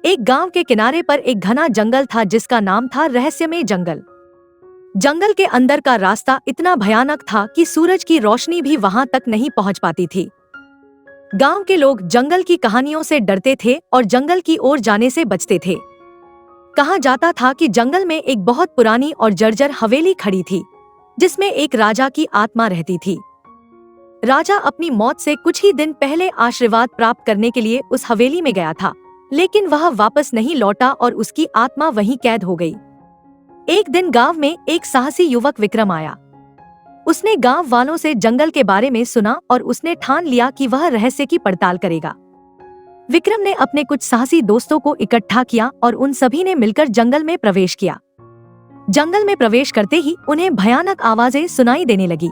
एक गांव के किनारे पर एक घना जंगल था जिसका नाम था रहस्यमय जंगल। जंगल के अंदर का रास्ता इतना भयानक था कि सूरज की रोशनी भी वहां तक नहीं पहुंच पाती थी। गांव के लोग जंगल की कहानियों से डरते थे और जंगल की ओर जाने से बचते थे। कहा जाता था कि जंगल में एक बहुत पुरानी और जर्जर हवेली खड़ी थी, जिसमें एक राजा की आत्मा रहती थी। राजा अपनी मौत से कुछ ही दिन पहले आशीर्वाद प्राप्त करने के लिए उस हवेली में गया था, लेकिन वह वापस नहीं लौटा और उसकी आत्मा वहीं कैद हो गई। एक दिन गांव में एक साहसी युवक विक्रम आया। उसने गांव वालों से जंगल के बारे में सुना और उसने ठान लिया कि वह रहस्य की पड़ताल करेगा। विक्रम ने अपने कुछ साहसी दोस्तों को इकट्ठा किया और उन सभी ने मिलकर जंगल में प्रवेश किया। जंगल में प्रवेश करते ही उन्हें भयानक आवाजें सुनाई देने लगी।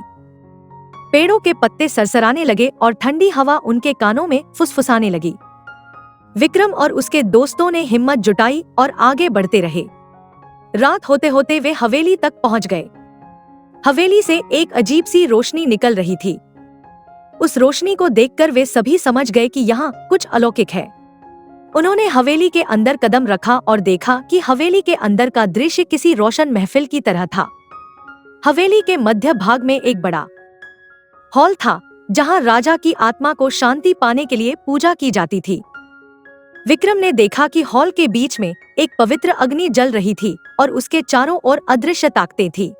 पेड़ों के पत्ते सरसराने लगे और ठंडी हवा उनके कानों में फुसफुसाने लगी। विक्रम और उसके दोस्तों ने हिम्मत जुटाई और आगे बढ़ते रहे। रात होते होते वे हवेली तक पहुंच गए। हवेली से एक अजीब सी रोशनी निकल रही थी। उस रोशनी को देखकर वे सभी समझ गए कि यहाँ कुछ अलौकिक है। उन्होंने हवेली के अंदर कदम रखा और देखा कि हवेली के अंदर का दृश्य किसी रोशन महफिल की तरह था। हवेली के मध्य भाग में एक बड़ा हॉल था, जहाँ राजा की आत्मा को शांति पाने के लिए पूजा की जाती थी। विक्रम ने देखा कि हॉल के बीच में एक पवित्र अग्नि जल रही थी और उसके चारों ओर अदृश्य ताकतें थी।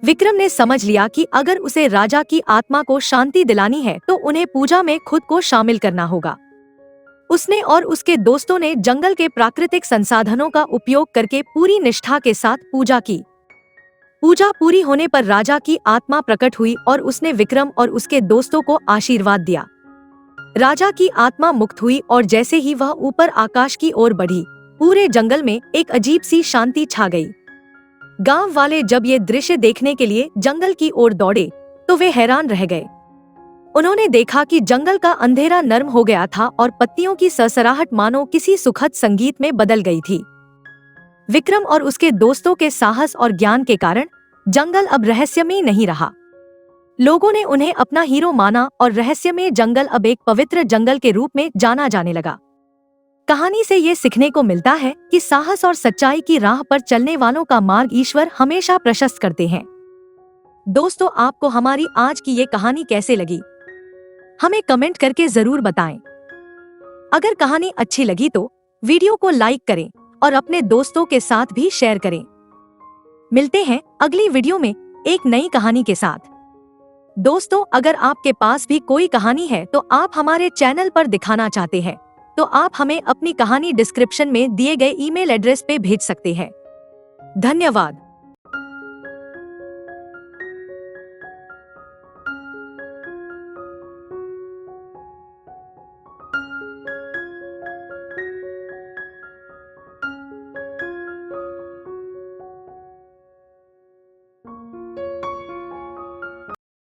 विक्रम ने समझ लिया कि अगर उसे राजा की आत्मा को शांति दिलानी है तो उन्हें पूजा में खुद को शामिल करना होगा। उसने और उसके दोस्तों ने जंगल के प्राकृतिक संसाधनों का उपयोग करके पूरी निष्ठा के साथ पूजा की। पूजा पूरी होने पर राजा की आत्मा प्रकट हुई और उसने विक्रम और उसके दोस्तों को आशीर्वाद दिया। राजा की आत्मा मुक्त हुई और जैसे ही वह ऊपर आकाश की ओर बढ़ी, पूरे जंगल में एक अजीब सी शांति छा गई। गांव वाले जब ये दृश्य देखने के लिए जंगल की ओर दौड़े तो वे हैरान रह गए। उन्होंने देखा कि जंगल का अंधेरा नर्म हो गया था और पत्तियों की सरसराहट मानो किसी सुखद संगीत में बदल गई थी। विक्रम और उसके दोस्तों के साहस और ज्ञान के कारण जंगल अब रहस्यमय नहीं रहा। लोगों ने उन्हें अपना हीरो माना और रहस्यमय जंगल अब एक पवित्र जंगल के रूप में जाना जाने लगा। कहानी से ये सीखने को मिलता है कि साहस और सच्चाई की राह पर चलने वालों का मार्ग ईश्वर हमेशा प्रशस्त करते हैं। दोस्तों, आपको हमारी आज की ये कहानी कैसे लगी, हमें कमेंट करके जरूर बताएं। अगर कहानी अच्छी लगी तो वीडियो को लाइक करें और अपने दोस्तों के साथ भी शेयर करें। मिलते हैं अगली वीडियो में एक नई कहानी के साथ। दोस्तों, अगर आपके पास भी कोई कहानी है तो आप हमारे चैनल पर दिखाना चाहते हैं तो आप हमें अपनी कहानी डिस्क्रिप्शन में दिए गए ईमेल एड्रेस पे भेज सकते हैं। धन्यवाद।